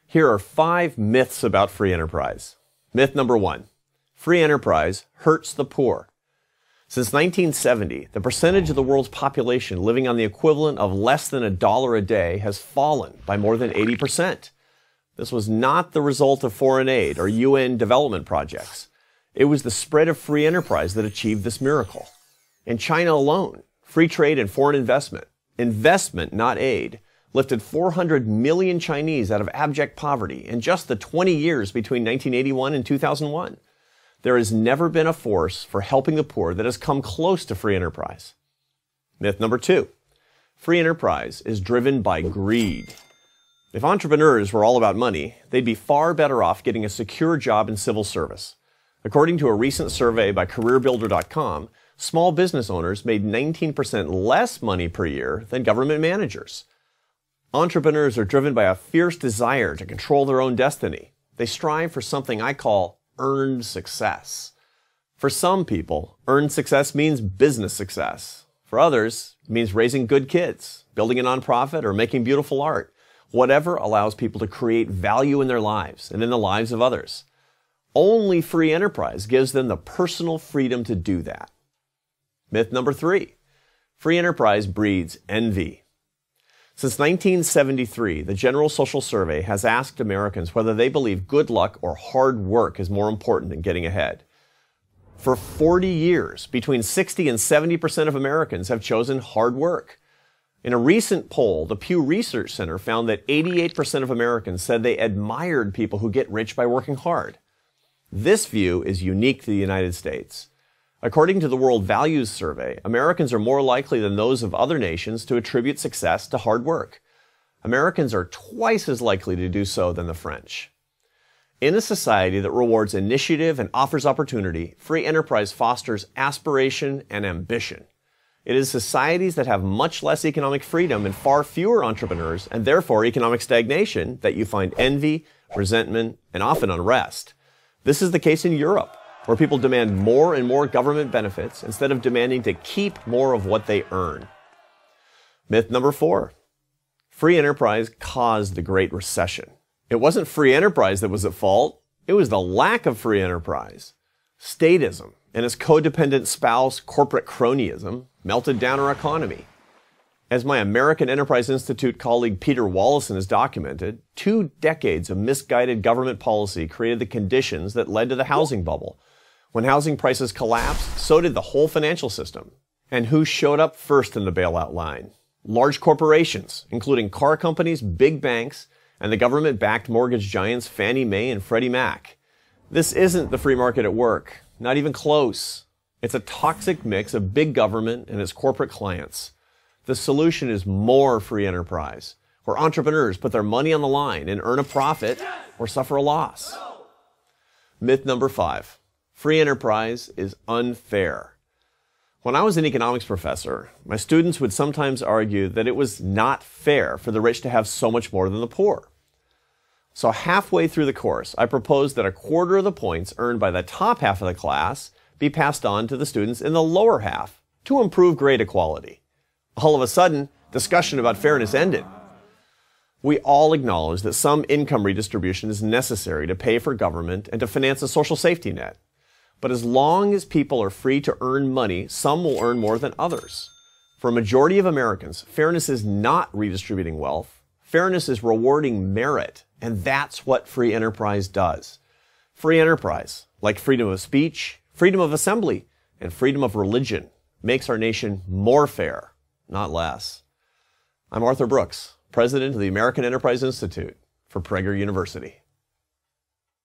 Here are 5 myths about free enterprise. Myth number 1. Free enterprise hurts the poor. Since 1970, the percentage of the world's population living on the equivalent of less than $1 a day has fallen by more than 80%. This was not the result of foreign aid or UN development projects. It was the spread of free enterprise that achieved this miracle. In China alone, free trade and foreign investment, not aid, lifted 400 million Chinese out of abject poverty in just the 20 years between 1981 and 2001. There has never been a force for helping the poor that has come close to free enterprise. Myth number 2. Free enterprise is driven by greed. If entrepreneurs were all about money, they'd be far better off getting a secure job in civil service. According to a recent survey by CareerBuilder.com, small business owners made 19% less money per year than government managers. Entrepreneurs are driven by a fierce desire to control their own destiny. They strive for something I call earned success. For some people, earned success means business success. For others, it means raising good kids, building a nonprofit, or making beautiful art. Whatever allows people to create value in their lives and in the lives of others. Only free enterprise gives them the personal freedom to do that. Myth number 3. Free enterprise breeds envy. Since 1973, the General Social Survey has asked Americans whether they believe good luck or hard work is more important than getting ahead. For 40 years, between 60 and 70% of Americans have chosen hard work. In a recent poll, the Pew Research Center found that 88% of Americans said they admired people who get rich by working hard. This view is unique to the United States. According to the World Values Survey, Americans are more likely than those of other nations to attribute success to hard work. Americans are twice as likely to do so than the French. In a society that rewards initiative and offers opportunity, free enterprise fosters aspiration and ambition. It is societies that have much less economic freedom and far fewer entrepreneurs, and therefore economic stagnation, that you find envy, resentment, and often unrest. This is the case in Europe, where people demand more and more government benefits instead of demanding to keep more of what they earn. Myth number 4. Free enterprise caused the Great Recession. It wasn't free enterprise that was at fault. It was the lack of free enterprise. Statism and its codependent spouse, corporate cronyism, melted down our economy. As my American Enterprise Institute colleague Peter Wallison has documented, 2 decades of misguided government policy created the conditions that led to the housing bubble. When housing prices collapsed, so did the whole financial system. And who showed up first in the bailout line? Large corporations, including car companies, big banks, and the government-backed mortgage giants Fannie Mae and Freddie Mac. This isn't the free market at work, not even close. It's a toxic mix of big government and its corporate clients. The solution is more free enterprise, where entrepreneurs put their money on the line and earn a profit or suffer a loss. Myth number 5. Free enterprise is unfair. When I was an economics professor, my students would sometimes argue that it was not fair for the rich to have so much more than the poor. So halfway through the course, I proposed that 1/4 of the points earned by the top half of the class be passed on to the students in the lower half to improve grade equality. All of a sudden, discussion about fairness ended. We all acknowledge that some income redistribution is necessary to pay for government and to finance a social safety net. But as long as people are free to earn money, some will earn more than others. For a majority of Americans, fairness is not redistributing wealth. Fairness is rewarding merit, and that's what free enterprise does. Free enterprise, like freedom of speech, freedom of assembly, and freedom of religion, makes our nation more fair, not less. I'm Arthur Brooks, president of the American Enterprise Institute for Prager University.